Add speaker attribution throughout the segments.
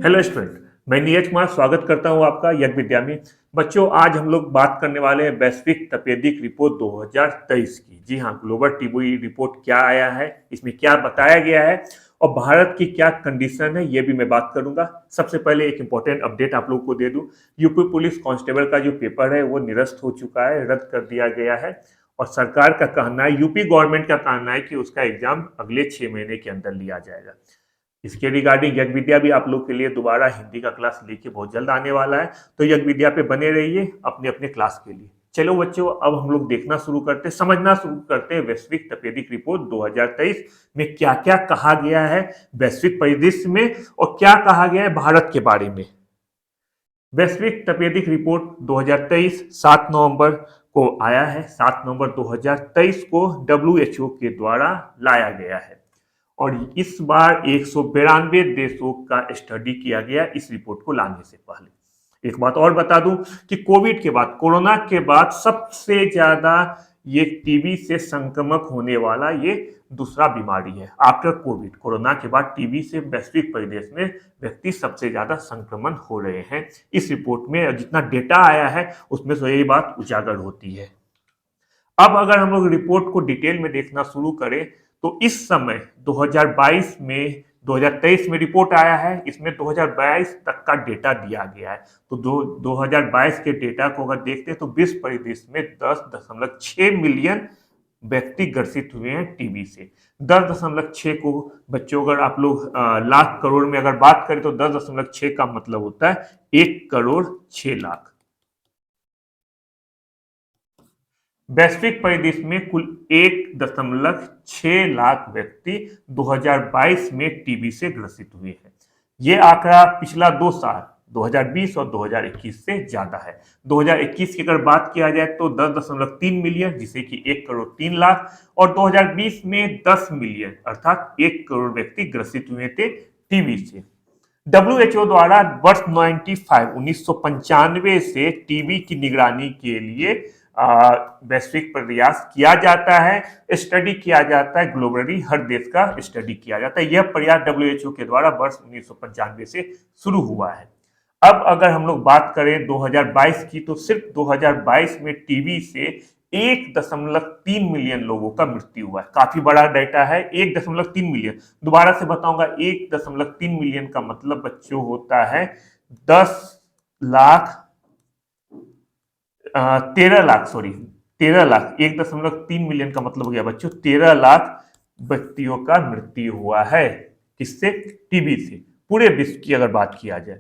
Speaker 1: Hello student. मैं नीरज कुमार स्वागत करता हूं आपका यज्ञ विद्या में। बच्चों, आज हम लोग बात करने वाले हैं वैश्विक तपेदिक रिपोर्ट 2023 की। जी हाँ, ग्लोबल टीबी रिपोर्ट क्या आया है, इसमें क्या बताया गया है और भारत की क्या कंडीशन है, ये भी मैं बात करूंगा। सबसे पहले एक इंपॉर्टेंट अपडेट आप लोगों को दे दूं। यूपी पुलिस कांस्टेबल का जो पेपर है वो निरस्त हो चुका है, रद्द कर दिया गया है। और सरकार का कहना है, यूपी गवर्नमेंट का कहना है कि उसका एग्जाम अगले 6 महीने के अंदर लिया जाएगा। इसके रिगार्डिंग यज्ञ विद्या भी आप लोग के लिए दोबारा हिंदी का क्लास लेके बहुत जल्द आने वाला है। तो यज्ञ विद्या पे बने रहिए अपने अपने क्लास के लिए। चलो बच्चों, अब हम लोग देखना शुरू करते हैं, समझना शुरू करते हैं वैश्विक तपेदिक रिपोर्ट 2023 में क्या क्या कहा गया है वैश्विक परिदृश्य में और क्या कहा गया है भारत के बारे में। वैश्विक तपेदिक रिपोर्ट 2023 7 नवंबर को आया है। 7 नवंबर 2023 को डब्ल्यूएचओ के द्वारा लाया गया है और इस बार 192 देशों का स्टडी किया गया इस रिपोर्ट को लाने से पहले। एक बात और बता दूं कि कोविड के बाद, कोरोना के बाद सबसे ज्यादा ये टीबी से संक्रमक होने वाला ये दूसरा बीमारी है। आफ्टर कोविड, कोरोना के बाद टीबी से वैश्विक परिवेश में व्यक्ति सबसे ज्यादा संक्रमण हो रहे हैं। इस रिपोर्ट में जितना डेटा आया है उसमें से यही बात उजागर होती है। अब अगर हम लोग रिपोर्ट को डिटेल में देखना शुरू करें तो इस समय 2022 में 2023 में रिपोर्ट आया है, इसमें 2022 तक का डेटा दिया गया है। तो 2022 के डेटा को अगर देखते हैं तो विश्व परिदृश्य में 10.6 मिलियन व्यक्ति ग्रसित हुए हैं टीबी से। 10.6 को बच्चों अगर आप लोग लाख करोड़ में अगर बात करें तो 10.6 का मतलब होता है 1 करोड़ 6 लाख। वैश्विक परिदृश्य में कुल 1.6 लाख व्यक्ति 2022 में टीबी से ग्रसित हुए हैं। ये आंकड़ा पिछला 2 साल 2020 और 2021 से ज्यादा है। 2021 की अगर बात किया जाए तो 10.3 मिलियन, जिसे कि 1 करोड़ 3 लाख, और 2020 में 10 मिलियन अर्थात 1 करोड़ व्यक्ति ग्रसित हुए थे टीबी से। डब्ल्यूएचओ द्वारा वर्ष 1995 से टीबी की निगरानी के लिए वैश्विक प्रयास किया जाता है, स्टडी किया जाता है, ग्लोबली हर देश का स्टडी किया जाता है। यह प्रयास डब्ल्यूएचओ के द्वारा वर्ष 1995 से शुरू हुआ है। अब अगर हम लोग बात करें 2022 की तो सिर्फ 2022 में टीबी से 1.3 मिलियन लोगों का मृत्यु हुआ है। काफी बड़ा डेटा है, 1.3 मिलियन। दोबारा से बताऊंगा, 1.3 मिलियन का मतलब बच्चों होता है 10 लाख 13 लाख, सॉरी 13 लाख। 1.3 मिलियन का मतलब हो गया बच्चों 13 लाख व्यक्तियों का मृत्यु हुआ है। किससे? टीबी से, पूरे विश्व की अगर बात किया जाए।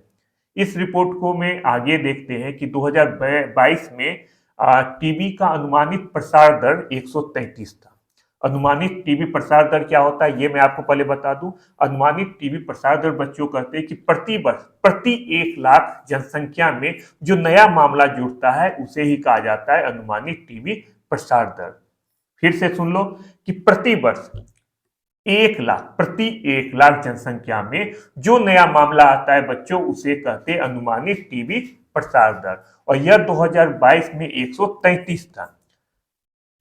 Speaker 1: इस रिपोर्ट को में आगे देखते हैं कि 2022 में टीबी का अनुमानित प्रसार दर 133 था। अनुमानित टीबी प्रसार दर क्या होता है ये मैं आपको पहले बता दूं। अनुमानित टीबी प्रसार दर बच्चों कहते हैं कि प्रति वर्ष प्रति 1 लाख जनसंख्या में जो नया मामला जुड़ता है उसे ही कहा जाता है अनुमानित टीबी प्रसार दर। फिर से सुन लो कि प्रति वर्ष 1 लाख, प्रति 1 लाख जनसंख्या में जो नया मामला आता है बच्चों उसे कहते हैं अनुमानित टीबी प्रसार दर, और यह 2022 में 133 था।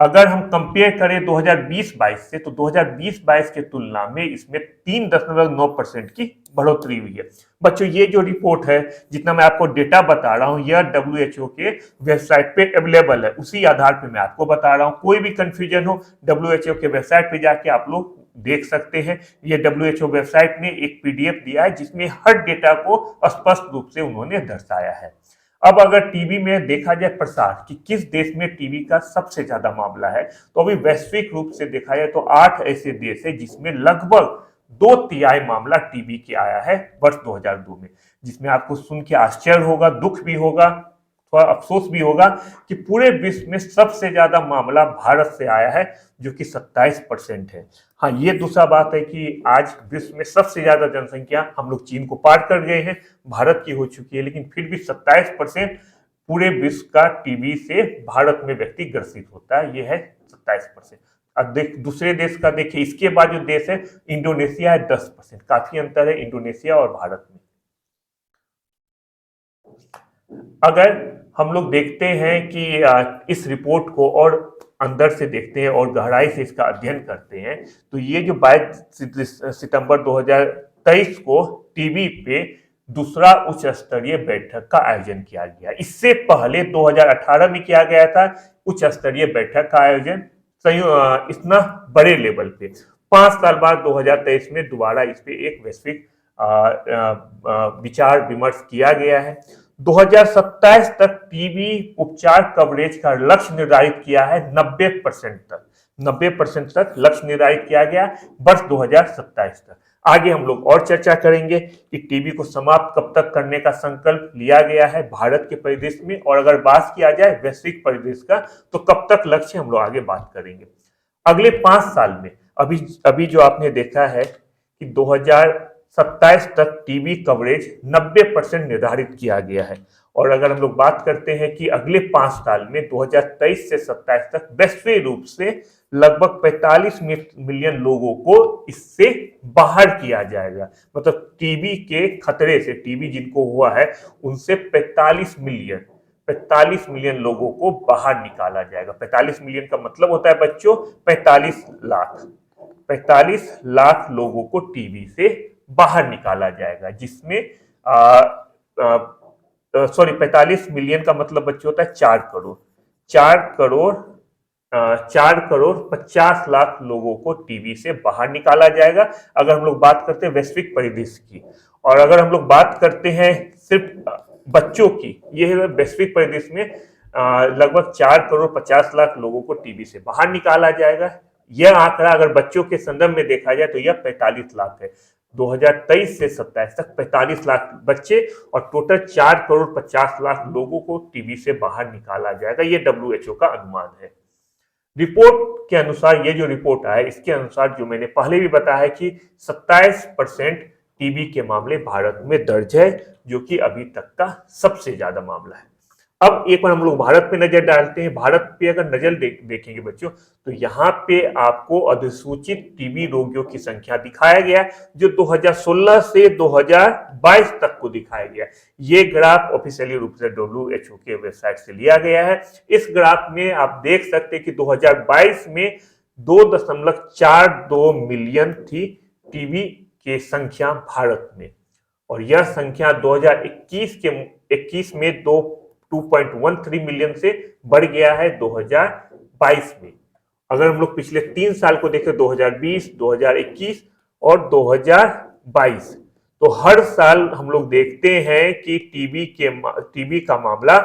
Speaker 1: अगर हम कंपेयर करें 2020-22 से तो 2020-22 के तुलना में इसमें 3.9% की बढ़ोतरी हुई है। बच्चों, ये जो रिपोर्ट है, जितना मैं आपको डेटा बता रहा हूं, यह डब्ल्यूएचओ के वेबसाइट पे अवेलेबल है, उसी आधार पे मैं आपको बता रहा हूं। कोई भी कंफ्यूजन हो डब्ल्यूएचओ के वेबसाइट पे जाके आप लोग देख सकते हैं। ये डब्ल्यूएचओ वेबसाइट ने एक पीडीएफ दिया है जिसमें हर डेटा को स्पष्ट रूप से उन्होंने दर्शाया है। अब अगर टीबी में देखा जाए प्रसार कि किस देश में टीबी का सबसे ज्यादा मामला है, तो अभी वैश्विक रूप से देखा जाए तो 8 ऐसे देश है जिसमें लगभग 2/3 मामला टीबी के आया है वर्ष 2002 में। जिसमें आपको सुन के आश्चर्य होगा, दुख भी होगा, थोड़ा अफसोस भी होगा कि पूरे विश्व में सबसे ज्यादा मामला भारत से आया है, जो कि 27% है। हाँ, ये दूसरा बात है कि आज विश्व में सबसे ज्यादा जनसंख्या हम लोग चीन को पार कर गए हैं, भारत की हो चुकी है, लेकिन फिर भी 27% पूरे विश्व का टीबी से भारत में व्यक्ति ग्रसित होता है। ये है 27%। अब दूसरे देश का देखिए, इसके बाद जो देश है इंडोनेशिया है 10%। काफी अंतर है इंडोनेशिया और भारत में। अगर हम लोग देखते हैं कि इस रिपोर्ट को और अंदर से देखते हैं और गहराई से इसका अध्ययन करते हैं, तो ये जो 22 सितंबर 2023 को टीवी पे दूसरा उच्च स्तरीय बैठक का आयोजन किया गया। इससे पहले 2018 में किया गया था उच्च स्तरीय बैठक का आयोजन इतना बड़े लेवल पे। 5 साल बाद 2023 में दोबारा इस पे एक वैश्विक विचार विमर्श किया गया है। 2027 तक टीबी उपचार कवरेज का लक्ष्य निर्धारित किया है 90% तक। 90% तक लक्ष्य निर्धारित किया गया वर्ष 2027 तक। आगे हम लोग और चर्चा करेंगे कि टीबी को समाप्त कब तक करने का संकल्प लिया गया है भारत के परिदृश्य में, और अगर बात किया जाए वैश्विक परिदृश्य का तो कब तक लक्ष्य, हम लोग आगे बात करेंगे। अगले 5 साल में अभी अभी जो आपने देखा है कि 2027 तक टीबी कवरेज 90% निर्धारित किया गया है, और अगर हम लोग बात करते हैं कि अगले 5 साल में 2023 से 27 तक वैश्विक रूप से लगभग 45 मिलियन लोगों को इससे बाहर किया जाएगा। मतलब टीबी के खतरे से, टीबी जिनको हुआ है उनसे 45 मिलियन लोगों को बाहर निकाला जाएगा। 45 मिलियन का मतलब होता है बच्चों 45 लाख। 45 लाख लोगों को टीबी से बाहर निकाला जाएगा, जिसमें 45 मिलियन का मतलब बच्चों होता है 4 करोड़। 4 करोड़ 50 लाख लोगों को टीबी से बाहर निकाला जाएगा अगर हम लोग बात करते हैं वैश्विक परिदृश्य की। और अगर हम लोग बात करते हैं सिर्फ बच्चों की, यह वैश्विक परिदृश्य में लगभग 4 करोड़ 50 लाख लोगों को टीबी से बाहर निकाला जाएगा। यह आंकड़ा अगर बच्चों के संदर्भ में देखा जाए तो यह 45 लाख है। 2023 से 27 तक 45 लाख बच्चे और टोटल 4 करोड़ 50 लाख लोगों को टीबी से बाहर निकाला जाएगा। यह WHO का अनुमान है। रिपोर्ट के अनुसार, ये जो रिपोर्ट आया इसके अनुसार, जो मैंने पहले भी बताया है कि 27% टीबी के मामले भारत में दर्ज है, जो कि अभी तक का सबसे ज्यादा मामला है। अब एक बार हम लोग भारत पे नजर डालते हैं। भारत पे अगर नजर देखेंगे बच्चों, तो यहाँ पे आपको अधिसूचित टीबी रोगियों की संख्या दिखाया गया जो 2016 से 2022 तक को दिखाया गया। ये ग्राफ ऑफिशियली रूप से WHO के वेबसाइट से लिया गया है। इस ग्राफ में आप देख सकते हैं कि 2022 में 2.42 मिलियन थी टीबी की संख्या भारत में, और यह संख्या 2021 में 2.13 मिलियन से बढ़ गया है 2022 में। अगर हम लोग पिछले 3 साल को देखें, 2020, 2021 और 2022, तो हर साल हम लोग देखते हैं कि टीबी का मामला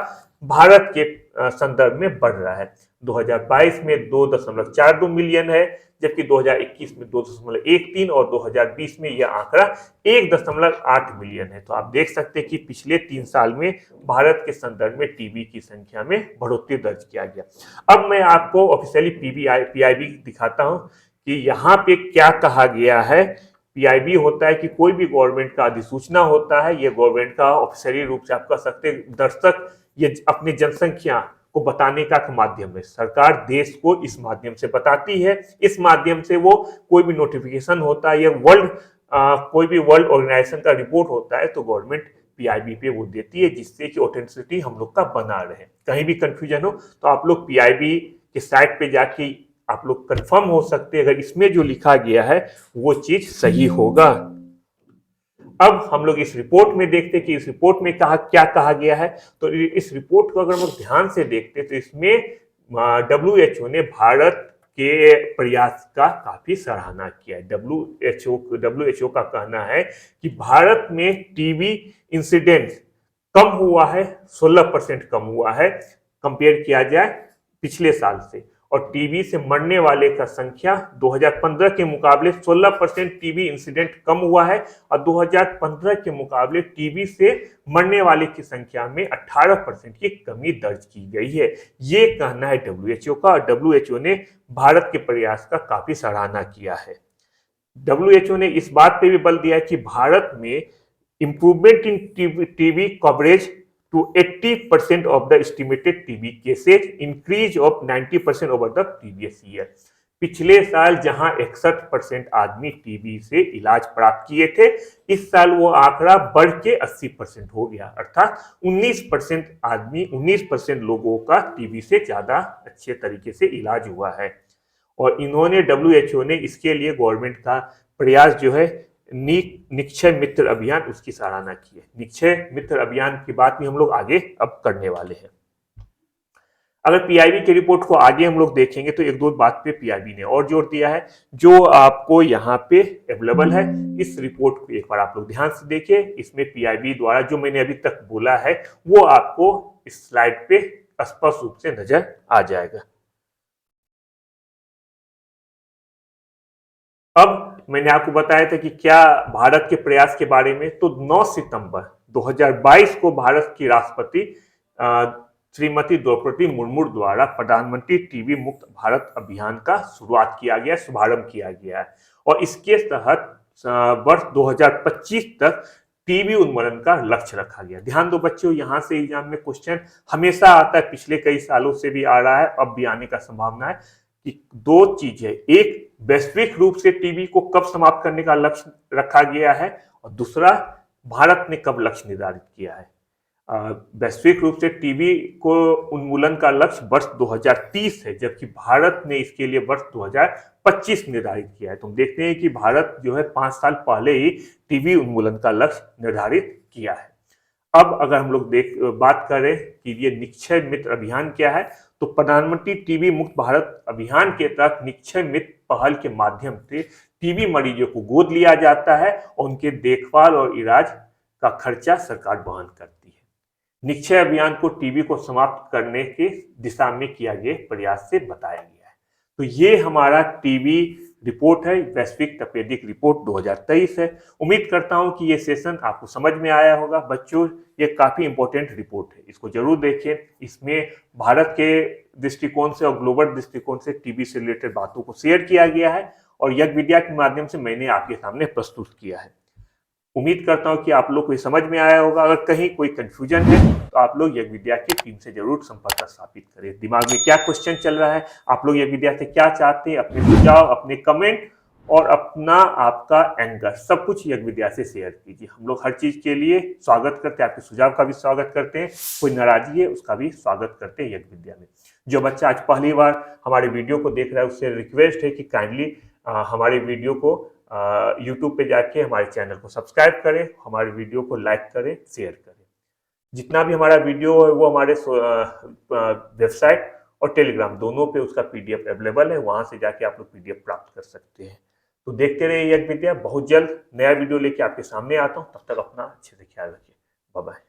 Speaker 1: भारत के संदर्भ में बढ़ रहा है। 2022 में 2.42 मिलियन है, जबकि 2021 में 2.13 और 2020 में यह आंकड़ा 1.8 मिलियन है। तो आप देख सकते हैं कि पिछले 3 साल में भारत के संदर्भ में टीबी की संख्या में बढ़ोतरी दर्ज किया गया। अब मैं आपको ऑफिशियली PIB दिखाता हूं कि यहाँ पे क्या कहा गया है। PIB होता है कि कोई भी गवर्नमेंट का अधिसूचना होता है, ये गवर्नमेंट का ऑफिशियली रूप से आप कह सकते हैं दर्शक ये अपनी जनसंख्या को बताने का माध्यम है। सरकार देश को इस माध्यम से बताती है। इस माध्यम से वो कोई भी नोटिफिकेशन होता है या कोई भी वर्ल्ड ऑर्गेनाइजेशन का रिपोर्ट होता है तो गवर्नमेंट PIB पे वो देती है, जिससे कि ऑथेंटिसिटी हम लोग का बना रहे। कहीं भी कंफ्यूजन हो तो आप लोग PIB के साइट पे जाके आप लोग कंफर्म हो सकते हैं अगर इसमें जो लिखा गया है वो चीज सही होगा। अब हम लोग इस रिपोर्ट में देखते हैं कि इस रिपोर्ट में क्या कहा गया है। तो इस रिपोर्ट को अगर हम लोग ध्यान से देखते हैं तो इसमें WHO ने भारत के प्रयास का काफी सराहना किया है। WHO का कहना है कि भारत में टीबी इंसिडेंट कम हुआ है, 16% कम हुआ है कंपेयर किया जाए पिछले साल से, और टीबी से मरने वाले का संख्या 2015 के मुकाबले 16% टीबी इंसिडेंट कम हुआ है, और 2015 के मुकाबले टीबी से मरने वाले की संख्या में 18% की कमी दर्ज की गई है। ये कहना है WHO का, और WHO ने भारत के प्रयास का काफी सराहना किया है। WHO ने इस बात पे भी बल दिया है कि भारत में improvement in TB coverage to 80% of the estimated TB cases, increase of 90% over the previous year। पिछले साल जहां 61% आदमी टीबी से इलाज प्राप्त किए थे, इस साल वो आंकड़ा बढ़ के 80% हो गया, अर्थात 19% लोगों का टीबी से ज्यादा अच्छे तरीके से इलाज हुआ है। और इन्होंने WHO ने इसके लिए गवर्नमेंट का प्रयास जो है निक्षय मित्र अभियान, उसकी सराहना की है। निक्षय मित्र अभियान की बात भी हम लोग आगे अब करने वाले हैं। अगर पीआईबी की रिपोर्ट को आगे हम लोग देखेंगे तो एक दो बात पे पीआईबी ने और जोर दिया है, जो आपको यहाँ पे अवेलेबल है। इस रिपोर्ट को एक बार आप लोग ध्यान से देखिए। इसमें पीआईबी द्वारा जो मैंने अभी तक बोला है वो आपको इस स्लाइड पे स्पष्ट रूप से नजर आ जाएगा। अब मैंने आपको बताया था कि क्या भारत के प्रयास के बारे में, तो 9 सितंबर 2022 को भारत की राष्ट्रपति श्रीमती द्रौपदी मुर्मू द्वारा प्रधानमंत्री टीबी मुक्त भारत अभियान का शुरुआत किया गया, शुभारंभ किया गया है। और इसके तहत वर्ष 2025 तक टीबी उन्मूलन का लक्ष्य रखा गया। ध्यान दो बच्चों, यहां से एग्जाम में क्वेश्चन हमेशा आता है, पिछले कई सालों से भी आ रहा है, अब भी आने का संभावना है कि दो चीज है। एक, वैश्विक रूप से टीबी को कब समाप्त करने का लक्ष्य रखा गया है, और दूसरा, भारत ने कब लक्ष्य निर्धारित किया है। वैश्विक रूप से टीबी को उन्मूलन का लक्ष्य वर्ष 2030 है, जबकि भारत ने इसके लिए वर्ष 2025 निर्धारित किया है। तो हम देखते हैं कि भारत जो है 5 साल पहले ही टीबी उन्मूलन का लक्ष्य निर्धारित किया है। अब अगर हम लोग बात करें कि ये निक्षय मित्र अभियान क्या है, तो प्रधानमंत्री टीबी मुक्त भारत अभियान के तहत निक्षय मित्र पहल के माध्यम से टीबी मरीजों को गोद लिया जाता है और उनके देखभाल और इलाज का खर्चा सरकार वहन करती है। निक्षय अभियान को टीबी को समाप्त करने के दिशा में किया गया प्रयास से बताया गया है। तो ये हमारा टीबी रिपोर्ट है, वैश्विक तपेदिक रिपोर्ट 2023 है। उम्मीद करता हूं कि ये सेशन आपको समझ में आया होगा। बच्चों, ये काफी इंपॉर्टेंट रिपोर्ट है, इसको जरूर देखिए। इसमें भारत के दृष्टिकोण से और ग्लोबल दृष्टिकोण से टीबी से रिलेटेड बातों को शेयर किया गया है और यज्ञ विद्या के माध्यम से मैंने आपके सामने प्रस्तुत किया है। उम्मीद करता हूं कि आप लोग को समझ में आया होगा। अगर कहीं कोई कंफ्यूजन है तो आप लोग यज्ञ विद्या की टीम से जरूर संपर्क स्थापित करें। दिमाग में क्या क्वेश्चन चल रहा है, आप लोग यज्ञ विद्या से क्या चाहते हैं, अपने सुझाव, अपने कमेंट और अपना आपका एंगर सब कुछ यज्ञ विद्या से शेयर कीजिए। हम लोग हर चीज के लिए स्वागत करते हैं, आपके सुझाव का भी स्वागत करते हैं, कोई नाराजगी है उसका भी स्वागत करते हैं यज्ञ विद्या में। जो बच्चा आज पहली बार हमारे वीडियो को देख रहा है उससे रिक्वेस्ट है कि काइंडली हमारे वीडियो को यूट्यूब पे जाके हमारे चैनल को सब्सक्राइब करें, हमारे वीडियो को लाइक करें, शेयर करें। जितना भी हमारा वीडियो है वो हमारे वेबसाइट और टेलीग्राम दोनों पे उसका पीडीएफ अवेलेबल है, वहां से जाके आप लोग पीडीएफ प्राप्त कर सकते हैं। तो देखते रहिए यज्ञ विद्या। बहुत जल्द नया वीडियो लेके आपके सामने आता हूँ, तब तक अपना अच्छे से ख्याल रखिए। Bye bye.